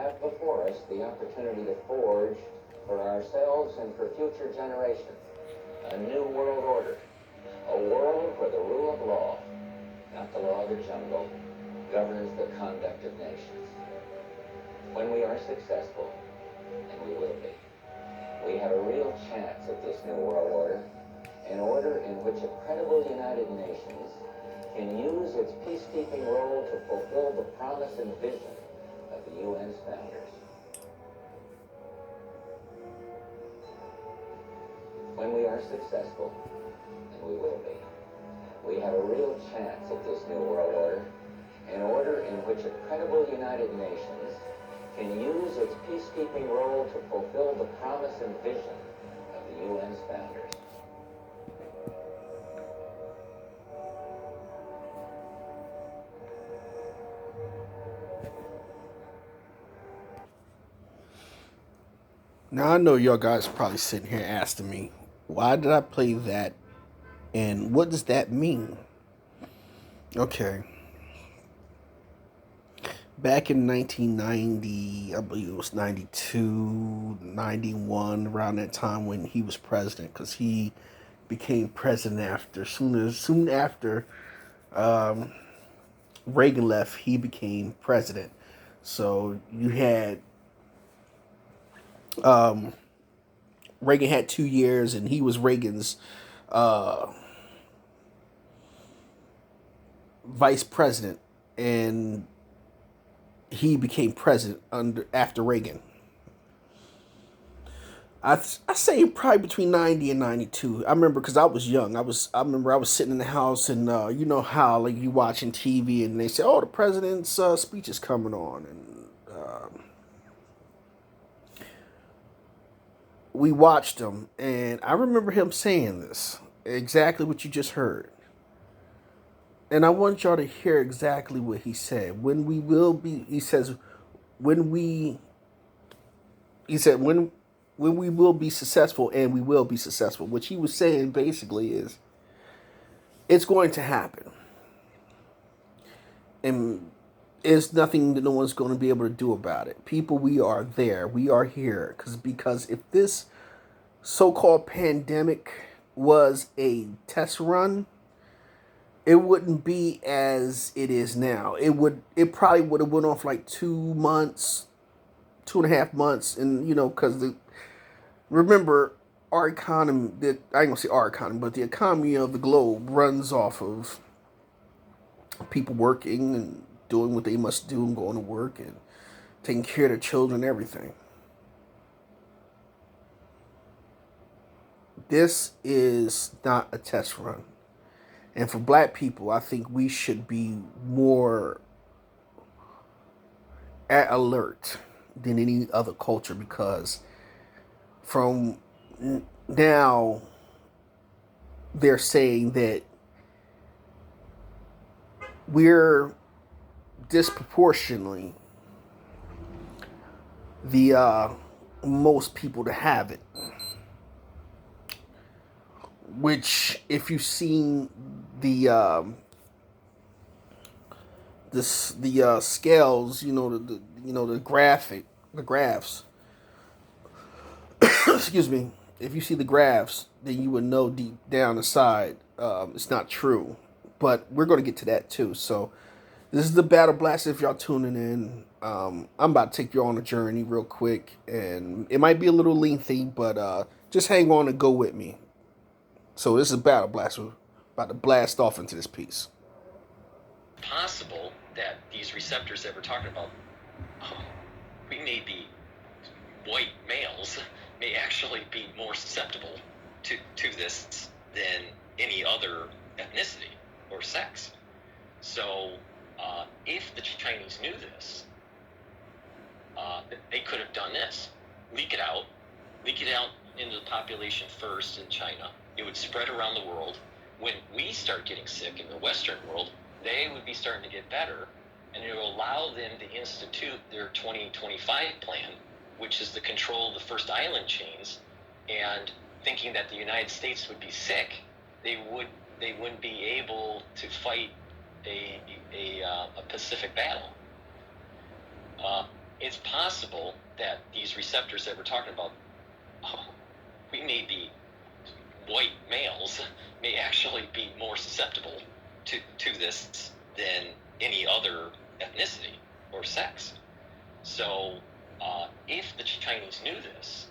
have before us the opportunity to forge for ourselves and for future generations a new world order, a world where the rule of law, not the law of the jungle, governs the conduct of nations. When we are successful, and we will be, we have a real chance at this new world order, an order in which a credible United Nations can use its peacekeeping role to fulfill the promise and vision of the UN's founders. When we are successful, and we will be, we have a real chance at this new world order, an order in which a credible United Nations can use its peacekeeping role to fulfill the promise and vision of the UN's founders. Now I know y'all guys probably sitting here asking me, why did I play that and what does that mean? Okay. Back in 1990, I believe it was 92, 91, around that time when he was president, because he became president after soon after um, Reagan left, he became president. So you had um, Reagan had 2 years, and he was Reagan's uh, vice president, and he became president after Reagan. I say probably between 90 and 92. I remember because I was young. I remember I was sitting in the house, and you know how like you watching TV and they say, "Oh, the president's speech is coming on," and we watched him, and I remember him saying this exactly what you just heard. And I want y'all to hear exactly what he said. When we will be, he says, when we, he said, when we will be successful, and we will be successful. What he was saying basically is, it's going to happen. And it's nothing that no one's going to be able to do about it. People, we are there. We are here. Because if this so-called pandemic was a test run, it wouldn't be as it is now. It probably would have went off like 2 months, 2.5 months, and because remember our economy. I ain't gonna say our economy, but the economy of the globe runs off of people working and doing what they must do and going to work and taking care of their children and everything. This is not a test run. And for black people, I think we should be more at alert than any other culture, because from now they're saying that we're disproportionately the most people to have it. Which, if you've seen the scales, the graphs. Excuse me. If you see the graphs, then you would know deep down inside it's not true. But we're going to get to that too. So this is the Battle Blast. If y'all tuning in, I'm about to take you on a journey real quick, and it might be a little lengthy, but just hang on and go with me. So this is Battle Blast. We're about to blast off into this piece. Possible that these receptors that we're talking about, we may be white males, may actually be more susceptible to this than any other ethnicity or sex. So if the Chinese knew this, they could have done this. Leak it out into the population first in China. It would spread around the world. When we start getting sick in the Western world, they would be starting to get better, and it will allow them to institute their 2025 plan, which is the control of the first island chains. And thinking that the United States would be sick, they wouldn't be able to fight a Pacific battle. it's possible that these receptors that we're talking about, we may be white males may actually be more susceptible to this than any other ethnicity or sex. So if the Chinese knew this,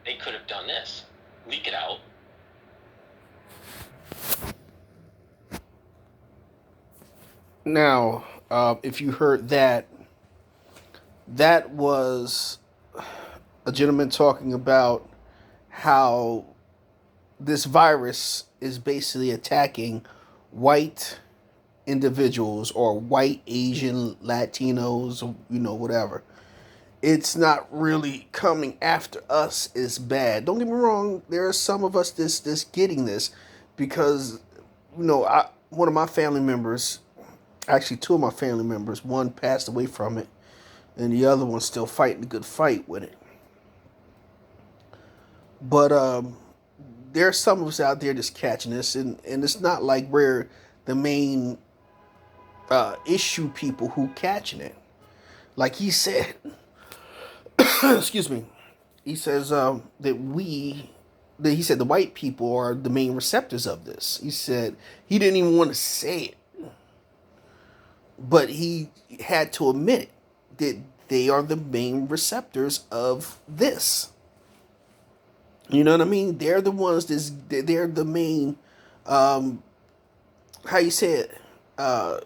they could have done this, leak it out. Now, if you heard that, that was a gentleman talking about how this virus is basically attacking white individuals or white Asian Latinos, whatever. It's not really coming after us as bad. Don't get me wrong, there are some of us that's getting this because one of my family members, actually two of my family members, one passed away from it and the other one's still fighting a good fight with it. But there are some of us out there that's catching this, and it's not like we're the main issue people who catching it. Like he said, excuse me, he says he said the white people are the main receptors of this. He said he didn't even want to say it, but he had to admit it, that they are the main receptors of this. You know what I mean? They're the ones they're the main, how you say it, they're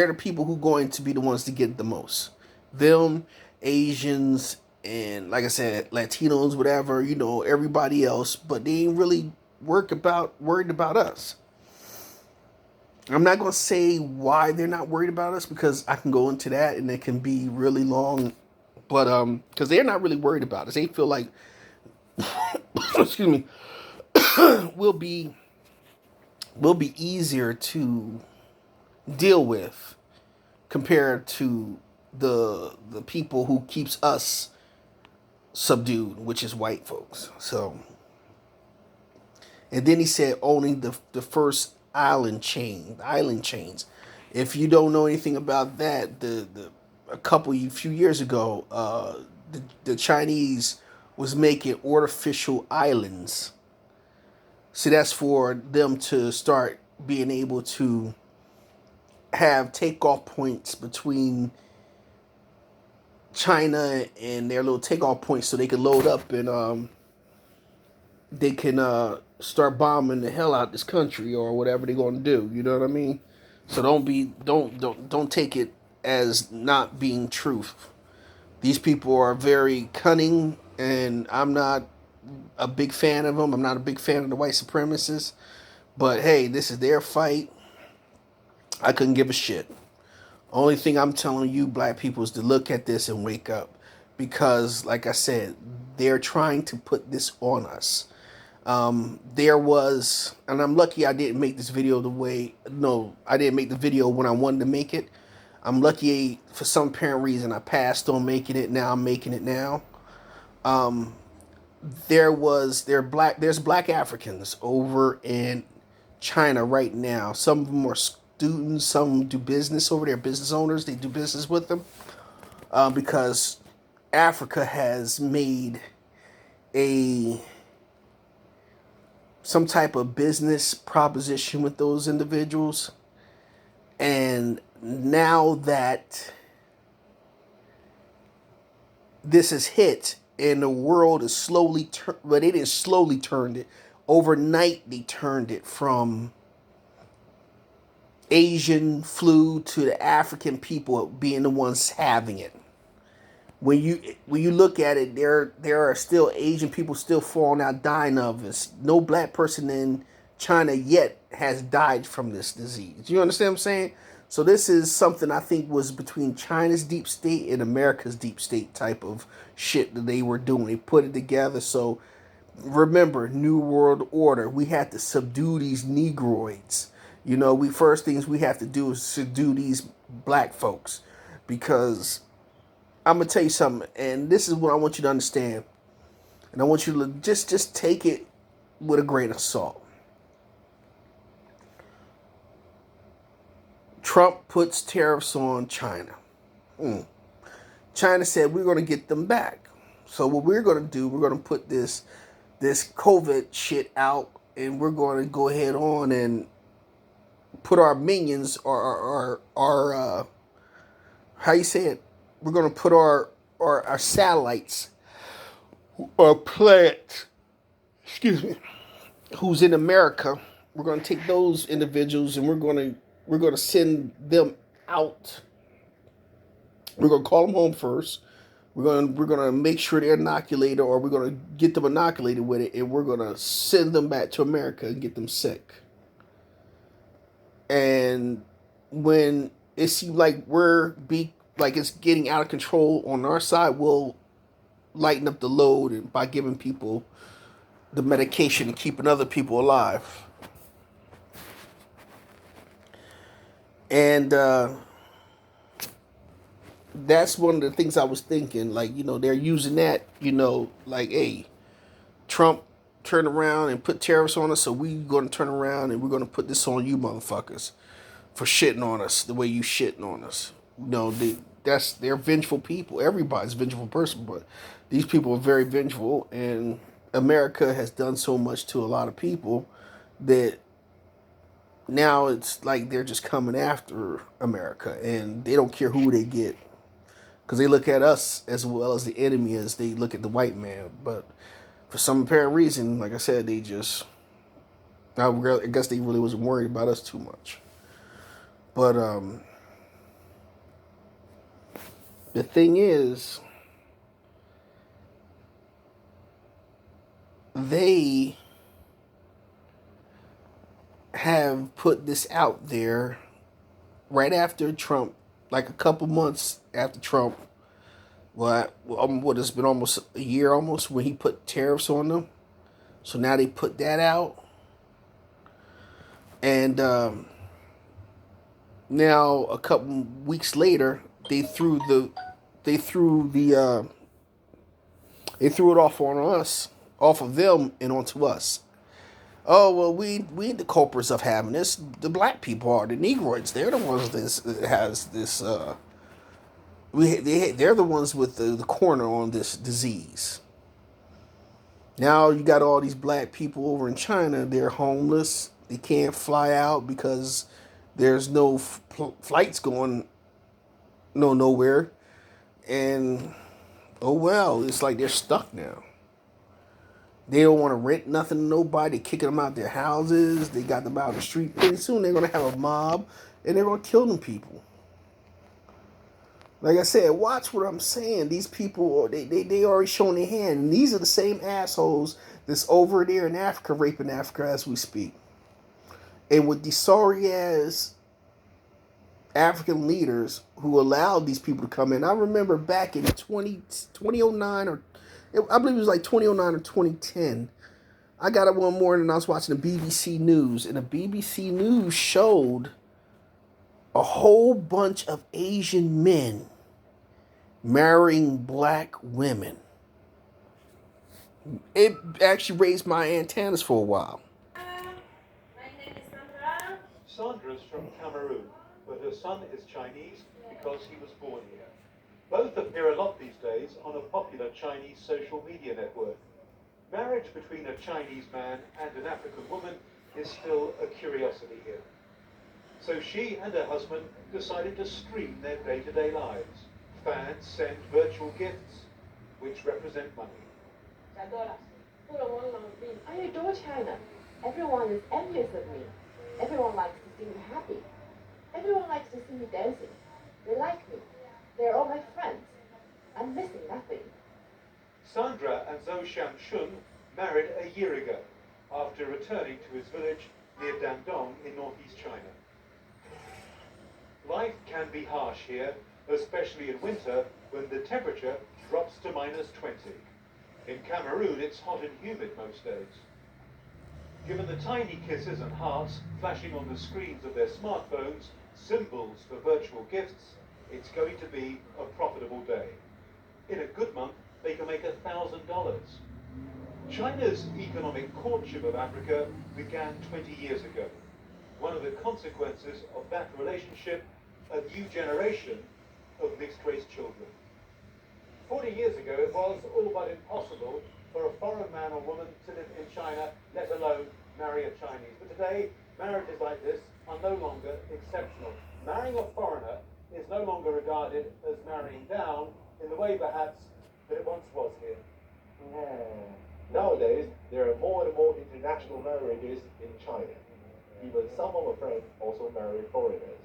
the people who are going to be the ones to get the most. Them, Asians, and like I said, Latinos, whatever, everybody else, but they ain't really worried about us. I'm not going to say why they're not worried about us because I can go into that and it can be really long, but because they're not really worried about us. They feel like, excuse me, will be easier to deal with compared to the people who keeps us subdued, which is white folks. So, and then he said owning the first island chains. If you don't know anything about that, a few years ago, the Chinese was making artificial islands. So that's for them to start being able to have takeoff points between China and their little takeoff points so they can load up and they can start bombing the hell out this country or whatever they're going to do. You know what I mean? So don't take it as not being truth. These people are very cunning, and I'm not a big fan of them. I'm not a big fan of the white supremacists. But hey, this is their fight. I couldn't give a shit. Only thing I'm telling you, black people, is to look at this and wake up. Because, like I said, they're trying to put this on us. There was, and I'm lucky I didn't make this video I didn't make the video when I wanted to make it. I'm lucky for some apparent reason I passed on making it. Now I'm making it now. There's black Africans over in China right now. Some of them are students, some do business over there, business owners. They do business with them because Africa has made some type of business proposition with those individuals. And now that this has hit and the world is slowly but they didn't slowly turn it. Overnight they turned it from Asian flu to the African people being the ones having it. When you look at it, there are still Asian people still falling out dying of this. No black person in China yet has died from this disease. You understand what I'm saying? So this is something I think was between China's deep state and America's deep state type of shit that they were doing. They put it together. So remember, New World Order. We had to subdue these Negroids. First things we have to do is subdue these black folks, because I'm gonna tell you something, and this is what I want you to understand, and I want you to just take it with a grain of salt. Trump puts tariffs on China. China said we're going to get them back. So what we're going to do, we're going to put this COVID shit out, and we're going to go ahead on and put our minions or our how you say it? We're going to put our satellites or planets, excuse me, who's in America. We're going to take those individuals and we're going to send them out. We're going to call them home first. We're gonna make sure they're inoculated, or we're gonna get them inoculated with it, and we're gonna send them back to America and get them sick. And when it seems like it's getting out of control on our side, we'll lighten up the load and by giving people the medication and keeping other people alive. And that's one of the things I was thinking. Like, they're using that, like, hey, Trump turned around and put tariffs on us, so we're going to turn around and we're going to put this on you motherfuckers for shitting on us the way you shitting on us. They're vengeful people. Everybody's a vengeful person, but these people are very vengeful, and America has done so much to a lot of people that now it's like they're just coming after America, and they don't care who they get. Because they look at us as well as the enemy as they look at the white man. But for some apparent reason, like I said, I guess they really wasn't worried about us too much. But the thing is, they have put this out there right after Trump, like a couple months after Trump. What has been almost a year almost when he put tariffs on them. So now they put that out. And now a couple weeks later, they threw it off on us, off of them and onto us. Oh, well, we the culprits of having this. The black people are the Negroids. They're the ones that has this. They're the ones with the corner on this disease. Now you got all these black people over in China. They're homeless. They can't fly out because there's no flights going nowhere. And oh well, it's like they're stuck now. They don't want to rent nothing to nobody. They're kicking them out their houses. They got them out on the street. Pretty soon they're going to have a mob and they're going to kill them people. Like I said, watch what I'm saying. These people, they already showing their hand. And these are the same assholes that's over there in Africa raping Africa as we speak. And with these sorry ass African leaders who allowed these people to come in. I remember back in 2009 or I believe it was like 2009 or 2010. I got up one morning and I was watching the BBC News, and the BBC News showed a whole bunch of Asian men marrying black women. It actually raised my antennas for a while. My name is Sandra. Sandra's from Cameroon, but her son is Chinese because he was born here. Both appear a lot these days on a popular Chinese social media network. Marriage between a Chinese man and an African woman is still a curiosity here. So she and her husband decided to stream their day-to-day lives. Fans send virtual gifts, which represent money. I adore China. Everyone is envious of me. Everyone likes to see me happy. Everyone likes to see me dancing. They like me. They're all my friends. I'm missing nothing. Sandra and Zhou Xiangshun married a year ago after returning to his village near Dandong in northeast China. Life can be harsh here, especially in winter when the temperature drops to -20. In Cameroon, it's hot and humid most days. Given the tiny kisses and hearts flashing on the screens of their smartphones, symbols for virtual gifts, it's going to be a profitable day. In a good month, they can make $1,000. China's economic courtship of Africa began 20 years ago. One of the consequences of that relationship, a new generation of mixed-race children. 40 years ago, it was all but impossible for a foreign man or woman to live in China, let alone marry a Chinese. But today, marriages like this are no longer exceptional. Marrying a foreigner is no longer regarded as marrying down in the way, perhaps, that it once was here. Nowadays, there are more and more international marriages in China. Even some of my friends also marry foreigners.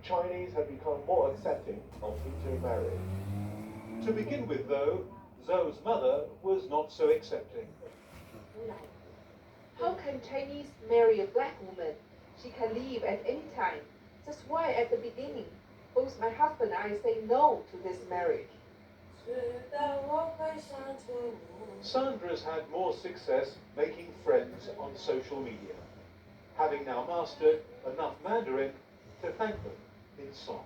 Chinese have become more accepting of intermarriage. To begin with, though, Zhou's mother was not so accepting. How can Chinese marry a black woman? She can leave at any time. That's why at the beginning, both my husband and I say no to this marriage. Sandra's had more success making friends on social media, having now mastered enough Mandarin to thank them in song.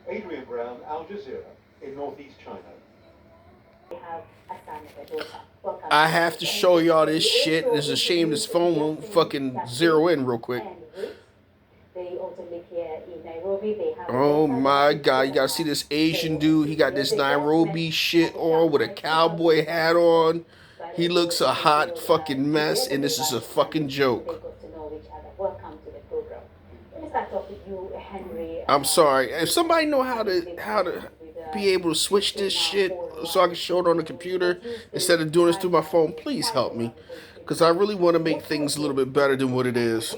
Adrian Brown, Al Jazeera, in northeast China. I have to show y'all this shit. It's a shame this phone won't fucking zero in real quick. Oh my god, you gotta see this Asian dude. He got this Nairobi shit on with a cowboy hat on. He looks a hot fucking mess, and this is a fucking joke. I'm sorry. If somebody know how to be able to switch this shit so I can show it on the computer instead of doing this through my phone, please help me. Because I really want to make things a little bit better than what it is.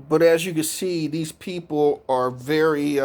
But as you can see, these people are very